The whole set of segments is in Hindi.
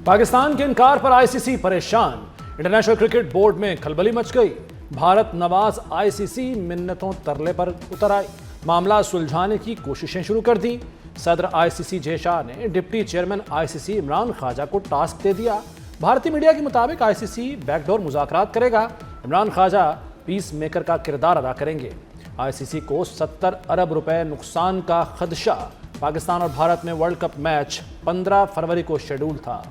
पाकिस्तान के इनकार पर आईसीसी परेशान। इंटरनेशनल क्रिकेट बोर्ड में खलबली मच गई। भारत नवाज आईसीसी मिन्नतों तरले पर उतर आई। मामला सुलझाने की कोशिशें शुरू कर दी। सदर आईसीसी जय शाह ने deputy chairman ICC Imran Khawaja को टास्क दे दिया। भारतीय मीडिया के मुताबिक आईसीसी बैकडोर मुज़ाकरात करेगा। इमरान ख्वाजा पीस मेकर का किरदार अदा करेंगे। आईसीसी को 70 अरब रुपए नुकसान का खदशा। पाकिस्तान और भारत में वर्ल्ड कप मैच 15 फरवरी को शेड्यूल था।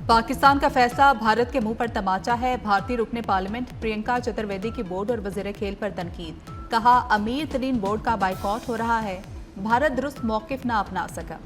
पाकिस्तान का फैसला भारत के मुंह पर तमाचा है। भारतीय रुकने पार्लियामेंट प्रियंका चतुर्वेदी की बोर्ड और वजीर खेल पर तनकीद। कहा, अमीर तरीन बोर्ड का बाइकआउट हो रहा है। भारत दुरुस्त मौकिफ न अपना सका।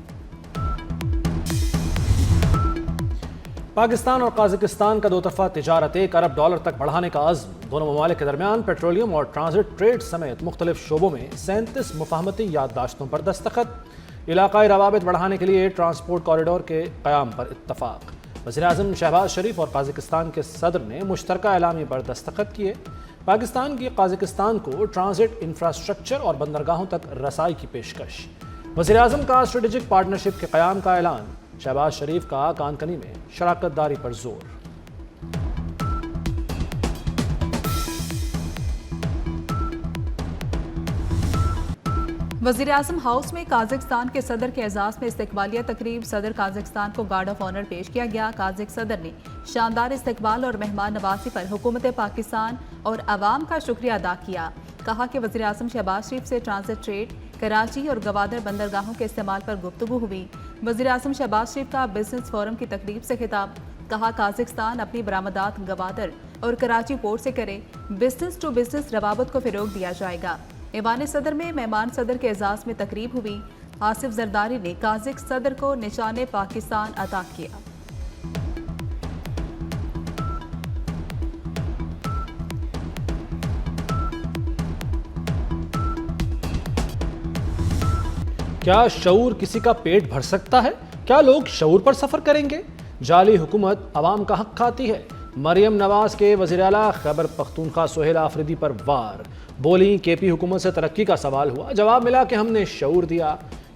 पाकिस्तान और काजाकिस्तान का दोतरफा तिजारत $1 अरब तक बढ़ाने का अज़्म। दोनों ममालिक के दरमियान पेट्रोलियम और ट्रांजिट ट्रेड समेत मुख्तलिफ शोबों में 37 मुफाहमती याददाश्तों पर दस्तखत। इलाकाई रवाबित बढ़ाने के लिए ट्रांसपोर्ट कॉरिडोर के क़याम पर इत्तफाक। वज़ीर-ए-आज़म शहबाज शरीफ और काजाकिस्तान के सदर ने मुश्तरका एलामी पर दस्तखत किए। पाकिस्तान की काजाकिस्तान को ट्रांजिट इंफ्रास्ट्रक्चर और बंदरगाहों तक रसाई की पेशकश। वज़ीर-ए-आज़म का स्ट्रेटेजिक पार्टनरशिप के क़याम का ऐलान। शहबाज शरीफ का कानकनी में शराकतदारी पर जोर। वज़ीर-ए-आज़म हाउस में काजाकिस्तान के सदर के एजाज़ में इस्तकबालिया तकरीब। सदर काजाकिस्तान को गार्ड ऑफ ऑनर पेश किया गया। काजिक सदर ने शानदार इस्तकबाल और मेहमान नवाजी पर हुकूमत पाकिस्तान और अवाम का शुक्रिया अदा किया। कहा कि वज़ीर-ए-आज़म शहबाज शरीफ से ट्रांजिट ट्रेड, कराची और गवादर बंदरगाहों के इस्तेमाल पर गुफ्तगू हुई। वज़ीर-ए-आज़म शहबाज शरीफ का बिजनेस फोरम की तकरीब से खिताब। कहा, काजाकिस्तान अपनी बरामदात गवादर और कराची पोर्ट से करे। बिजनेस टू बिजनेस रवाबत को फ़रोग दिया जाएगा। ईवान सदर में मेहमान सदर के एजाज़ में तकरीब हुई। आसिफ जरदारी ने काजिक सदर को निशाने पाकिस्तान अता किया। क्या शऊर किसी का पेट भर सकता है? क्या लोग शऊर पर सफर करेंगे? जाली हुकूमत अवाम का हक खाती है। मरियम नवाज के वज़ीर आला खैबर पख्तूनख्वा सोहेल आफरीदी पर वार। बोली, केपी हुकूमत से तरक्की का सवाल हुआ, जवाब मिला कि हमने शऊर दिया।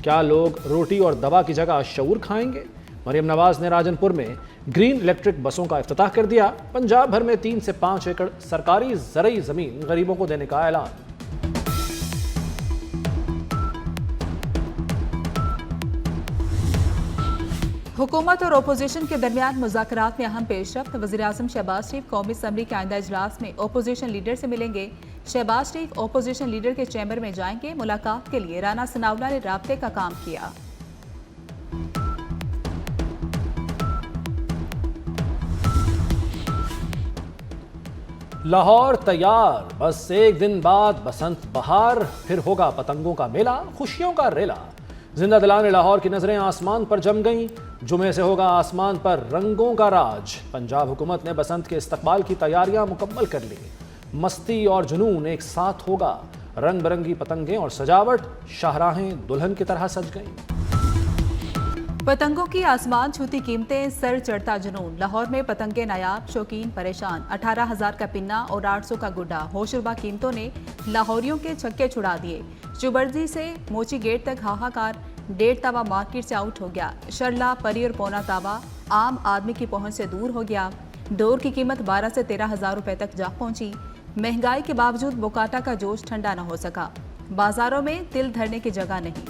क्या लोग रोटी और दवा की जगह शऊर खाएंगे? मरियम नवाज ने राजनपुर में ग्रीन इलेक्ट्रिक बसों का इफ्तिताह कर दिया। पंजाब भर में 3 से 5 एकड़ सरकारी ज़रई ज़मीन गरीबों को देने का ऐलान। हुकूमत और ओपोजिशन के दरमियान मुज़ाकरात में अहम पेशरफ्त। वज़ीर-ए-आज़म शहबाज शरीफ कौमी असम्बली के आइंदा इजलास में ओपोजिशन लीडर से मिलेंगे। शहबाज शरीफ ओपोजिशन लीडर के चैम्बर में जाएंगे। मुलाकात के लिए राना सनाउल्लाह ने राब्ते का काम किया। लाहौर तैयार, बस एक दिन बाद बसंत बहार, फिर होगा पतंगों का मेला, खुशियों का रेला। जिंदा दिलाने लाहौर की नजरें आसमान पर जम गईं। जुमे से होगा आसमान पर रंगों का राज। पंजाब हुकूमत ने बसंत के इस्तकबाल की तैयारियां मुकम्मल कर ली। मस्ती और जुनून एक साथ होगा। रंग बिरंगी पतंगें और सजावट, शाहराहें दुल्हन की तरह सज गईं। पतंगों की आसमान छूती कीमतें, सर चढ़ता जुनून। लाहौर में पतंगे नायाब, शौकीन परेशान। 18,000 का पिन्ना और 800 का गुड्डा। होशरुबा कीमतों ने लाहौरियों के छक्के छुड़ा दिए। चुबर्जी से मोची गेट तक हाहाकार। 1.5 तावा मार्केट से आउट हो गया। शरला, परी और पौना तावा आम आदमी की पहुंच से दूर हो गया। डोर की कीमत 12 से 13,000 रुपए तक जा पहुंची। महंगाई के बावजूद बोकाटा का जोश ठंडा न हो सका। बाजारों में तिल धरने की जगह नहीं।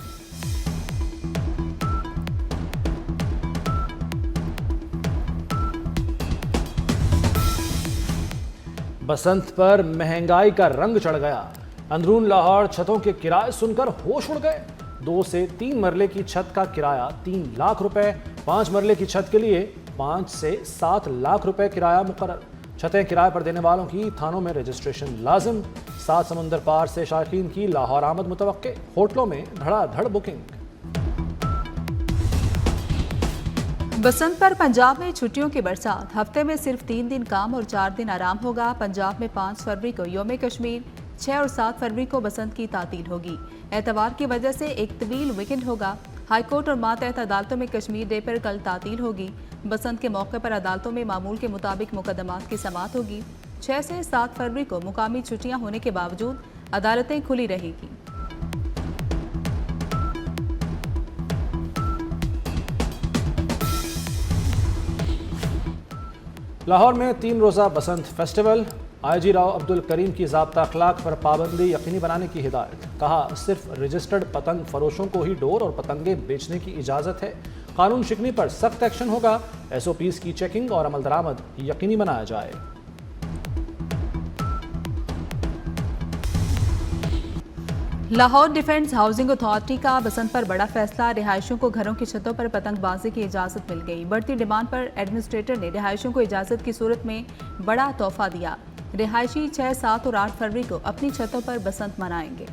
बसंत पर महंगाई का रंग चढ़ गया। अंदरून लाहौर छतों के किराए सुनकर होश उड़ गए। 2 से 3 मरले की छत का किराया 3 लाख रुपए। 5 मरले की छत के लिए 5 से 7 लाख रुपए किराया मुकर्रर। छतें किराए पर देने वालों की थानों में रजिस्ट्रेशन लाजिम। 7 समुंदर पार से शायकीन की लाहौर आमद मुतवक्के। होटलों में धड़ाधड़ बुकिंग। बसंत पर पंजाब में छुट्टियों की बरसात। हफ्ते में सिर्फ 3 दिन काम और 4 दिन आराम होगा। पंजाब में 5 फरवरी को योम कश्मीर, 6 और 7 फरवरी को बसंत की तातील होगी। एतवार की वजह से एक तवील वीकेंड होगा। हाईकोर्ट और मातहत अदालतों में कश्मीर डे पर कल तातील होगी। बसंत के मौके पर अदालतों में मामूल के मुताबिक मुकदमात की समाअत होगी। 6 से 7 फरवरी को मुकामी छुट्टियां होने के बावजूद अदालतें खुली रहेगी। लाहौर में 3 रोज़ा बसंत फेस्टिवल, IG राव अब्दुल करीम की ज़ाब्ता अखलाक पर पाबंदी यकीनी बनाने की हिदायत। कहा, सिर्फ रजिस्टर्ड पतंग फरोशों को ही डोर और पतंगे बेचने की इजाज़त है। कानून शिकनी पर सख्त एक्शन होगा। SOPs की चेकिंग और अमल दरामद यकीनी बनाया जाए। लाहौर डिफेंस हाउसिंग अथॉरिटी का बसंत पर बड़ा फैसला, रिहायशियों को घरों की छतों पर पतंगबाजी की इजाज़त मिल गई। बढ़ती डिमांड पर एडमिनिस्ट्रेटर ने रिहायशियों को इजाज़त की सूरत में बड़ा तोहफा दिया। रिहायशी 6, 7 और 8 फरवरी को अपनी छतों पर बसंत मनाएंगे।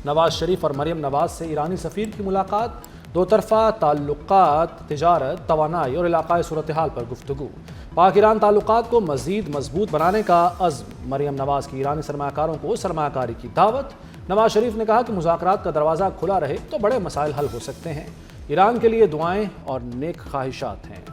नवाज शरीफ और मरियम नवाज से ईरानी सफ़ीर की मुलाकात, दो तरफ़ा ताल्लुकात, तिजारत, तवानाई और इलाक़ाई सूरत हाल पर गुफ्तगू। पाक ईरान ताल्लुकात को मज़ीद मजबूत बनाने का अज़्म। मरियम नवाज की ईरानी सरमाकारों को सरमाकारी की दावत। नवाज शरीफ ने कहा कि मुज़ाकरात का दरवाज़ा खुला रहे तो बड़े मसाइल हल हो सकते हैं। ईरान के लिए दुआएं और नेक ख्वाहिशात हैं।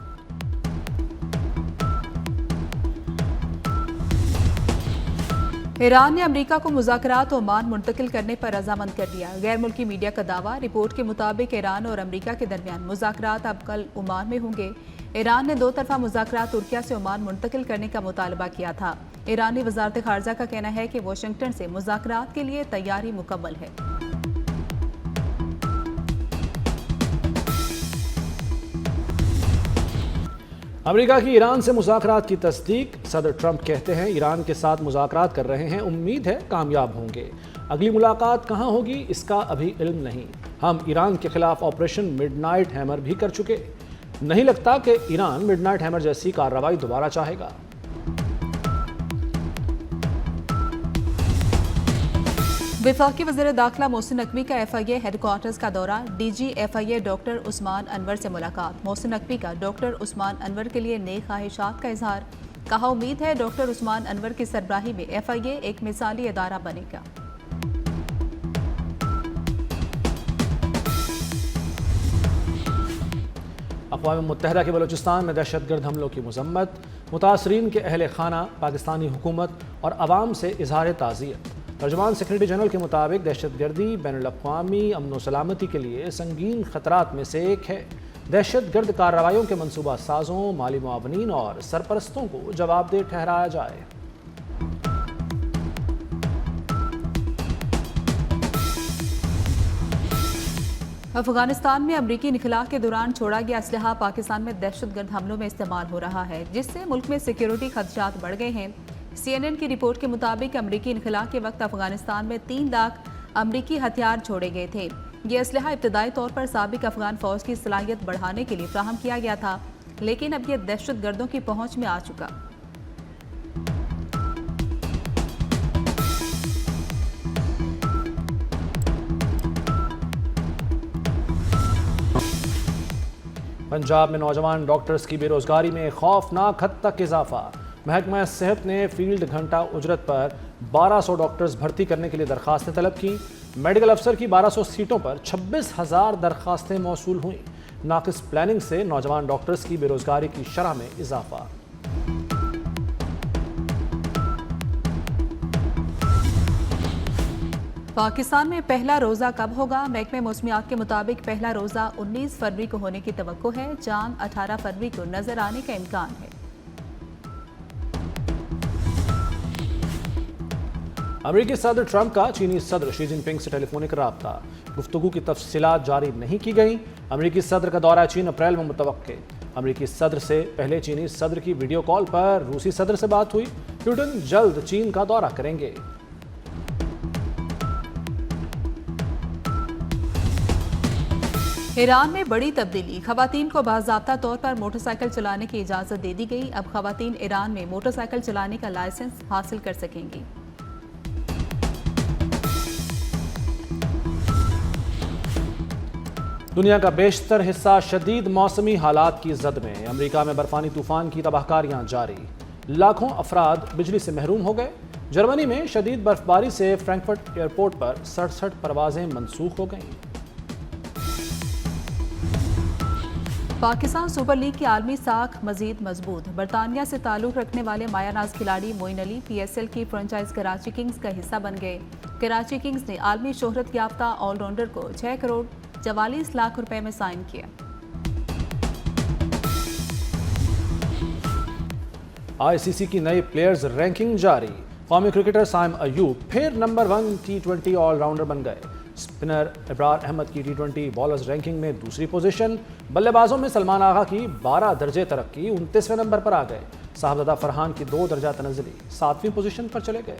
ईरान ने अमेरिका को मुज़ाकरात ओमान मुंतकिल करने पर रजामंद कर दिया। गैर मुल्की मीडिया का दावा, रिपोर्ट के मुताबिक ईरान और अमेरिका के दरमियान मुज़ाकरात अब कल ओमान में होंगे। ईरान ने 2 तरफ़ा मुज़ाकरात तुर्किया से ओमान मुंतकिल करने का मुतालबा किया था। ईरानी वज़ारत ख़ारजा का कहना है कि वाशिंगटन से मुज़ाकरात के लिए तैयारी मुकम्मल है। अमेरिका की ईरान से मुज़ाकरात की तस्दीक। सदर ट्रंप कहते हैं ईरान के साथ मुज़ाकरात कर रहे हैं, उम्मीद है कामयाब होंगे। अगली मुलाकात कहाँ होगी इसका अभी इल्म नहीं। हम ईरान के खिलाफ ऑपरेशन मिडनाइट हैमर भी कर चुके। नहीं लगता कि ईरान मिडनाइट हैमर जैसी कार्रवाई दोबारा चाहेगा। वफाकी वज़ीर दाखिला मोहसिन नकवी का FIA हेडक्वार्टर्स का दौरा। DG FIA doctor Usman Anwar से मुलाकात। मोहसिन नकवी का डॉक्टर उस्मान अनवर के लिए नेक ख्वाहिशात का इजहार। कहा, उम्मीद है डॉक्टर उस्मान अनवर की सरबराही में FIA एक मिसाली इदारा बनेगा। अक़वाम मुत्तहिदा के बलूचिस्तान में दहशतगर्द हमलों की मज़म्मत। मुतासरीन के अहल खाना, पाकिस्तानी हुकूमत और अवाम से इजहार ताज़ियत। तर्जुमान सेक्रेटरी जनरल के मुताबिक दहशतगर्दी बैनुल-अक़वामी अमन व सलामती के लिए संगीन ख़तरात में से एक है। दहशतगर्द कार्रवाइयों के मनसूबा साजों, माली मुआवनीन और सरपरस्तों को जवाबदेह ठहराया जाए। अफगानिस्तान में अमरीकी इनखला के दौरान छोड़ा गया असलहा पाकिस्तान में दहशतगर्द हमलों में इस्तेमाल हो रहा है, जिससे मुल्क में सिक्योरिटी खदशात बढ़ गए हैं। CNN की रिपोर्ट के मुताबिक अमरीकी इनखला के वक्त अफगानिस्तान में 3 लाख अमरीकी हथियार छोड़े गए थे। ये असलहा इब्तदाई तौर पर साबिक अफगान फौज की सलाहियत बढ़ाने के लिए फ्राहम किया गया था, लेकिन अब यह दहशतगर्दों की पहुंच में आ चुका। पंजाब में नौजवान डॉक्टर्स की बेरोजगारी में खौफनाक हद तक इजाफा। महकमा सेहत ने फील्ड घंटा उजरत पर 1200 डॉक्टर्स भर्ती करने के लिए दरखास्तें तलब की। मेडिकल अफसर की 1200 सीटों पर 26,000 दरखास्तें मौसूल हुई। नाकिस प्लानिंग से नौजवान डॉक्टर्स की बेरोजगारी की शरह में इजाफा। पाकिस्तान में पहला रोज़ा कब होगा? महकमे मौसमियात के मुताबिक पहला रोज़ा 19 फरवरी को होने की तवक्को है। चांद 18 फरवरी को नजर आने का इम्कान है। अमेरिकी सदर ट्रंप का चीनी सदर शी जिनपिंग से टेलीफोनिक रब्ता। गुफ्तगू की तफसीलात जारी नहीं की गई। अमेरिकी सदर का दौरा चीन अप्रैल में मुतवक्के। अमेरिकी सदर से पहले चीनी सदर की वीडियो कॉल पर रूसी सदर से बात हुई। पुतिन जल्द चीन का दौरा करेंगे। ईरान में बड़ी तब्दीली। खवातीन को बाज़ाब्ता तौर पर मोटरसाइकिल चलाने की इजाज़त दे दी गई। अब खवातीन ईरान में मोटरसाइकिल चलाने का लाइसेंस हासिल कर सकेंगी। दुनिया का बेशतर हिस्सा शदीद मौसमी हालात की जद में। अमेरिका में बर्फानी तूफान की तबाहकारियां जारी। लाखों अफराद बिजली से महरूम हो गए। जर्मनी में शदीद बर्फबारी से फ्रैंकफर्ट एयरपोर्ट पर 67 परवाजें मनसूख हो गईं। पाकिस्तान सुपर लीग की आलमी साख मजीद मजबूत। बरतानिया से ताल्लुक रखने वाले मायानाज खिलाड़ी मोइन अली PSL की फ्रेंचाइज कराची किंग्स का हिस्सा बन गए। कराची किंग्स ने आलमी शोहरत याफ्ता ऑलराउंडर को 6 करोड़ 44 लाख रुपए में साइन किया। आईसीसी की नई प्लेयर्स रैंकिंग जारी। कौमी क्रिकेटर साइम अयूब फिर नंबर 1 T20 ऑलराउंडर बन गए। स्पिनर इब्रार अहमद की T20 बॉलर्स रैंकिंग में दूसरी पोजीशन। बल्लेबाजों में सलमान आगा की 12 दर्जे तरक्की 29वें नंबर पर आ गए। साहबजादा फरहान की 2 दर्जा तनज़्ज़ुली 7वीं पोजीशन पर चले गए।